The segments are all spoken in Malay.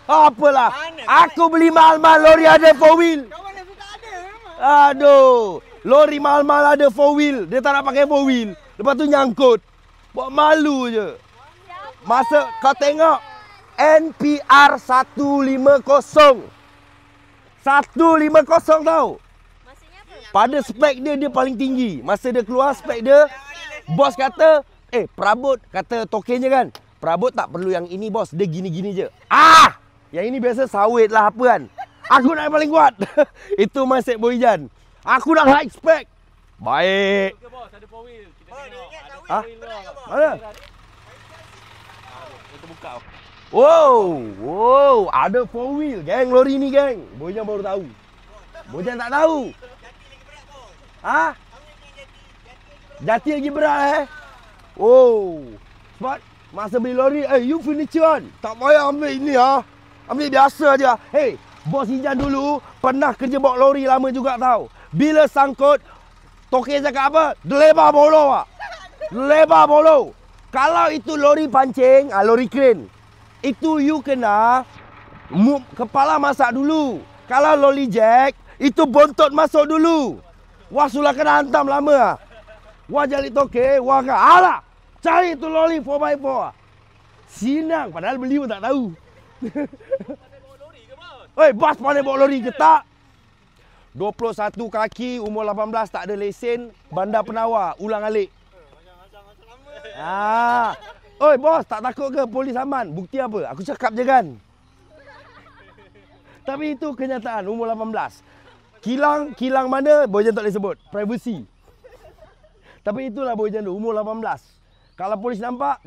Apalah. Aku beli mahal-mahal lori ada 4 wheel. Kawan yang suka ada memang. Aduh. Lori mahal-mahal ada 4 wheel. Dia tak nak pakai 4 wheel. Lepas tu nyangkut. Buat malu je. Masa kau tengok NPR 150. 150 tau. Maksudnya apa? Pada spek dia paling tinggi. Masa dia keluar spek dia, bos kata, perabot, kata tokennya kan, perabot tak perlu yang ini bos, dia gini-gini je. Yang ini biasa sawit lah apa kan. Aku nak yang paling kuat. Itu mindset Boyjan. Aku nak high spec. Baik. Okey bos, ada 4 wheel. Kita tengok. Ah? Ada 4 wheel lah. Mana? Kita buka. Wow, ada 4 wheel. Geng lori ni geng. Boyjan baru tahu. Boyjan tak tahu. Ha? Jati lagi berat Oh. Sebab masa beli lori, you furniture kan? Tak payah ambil ini Ambil biasa je. Hey, bos Ijan dulu pernah kerja bawa lori lama juga tau. Bila sangkut, token cakap apa? Lebar bolo. Lebar bolo. Kalau itu lori pancing, lori crane, itu you kena kepala masak dulu. Kalau lori jack, itu bontot masuk dulu. Wah, sulah kena hantam lama. Wah, jali token, wah kan. Alah, cari tu lori 4x4. Sinang, padahal beli pun tak tahu. Bos pandai bawa lori ke tak? 21 kaki, umur 18, tak ada lesen, bandar penawar, ulang alik. Bos, tak takut ke polis aman? Bukti apa? Aku cakap je kan. Tapi itu kenyataan, umur 18. Kilang mana? Boyjan tak boleh sebut. Privacy. Tapi itulah Boyjan tu, umur 18. Kalau polis nampak,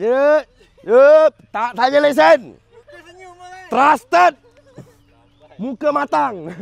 tak tanya lesen. Muka senyum lah kan. Trusted. Muka matang.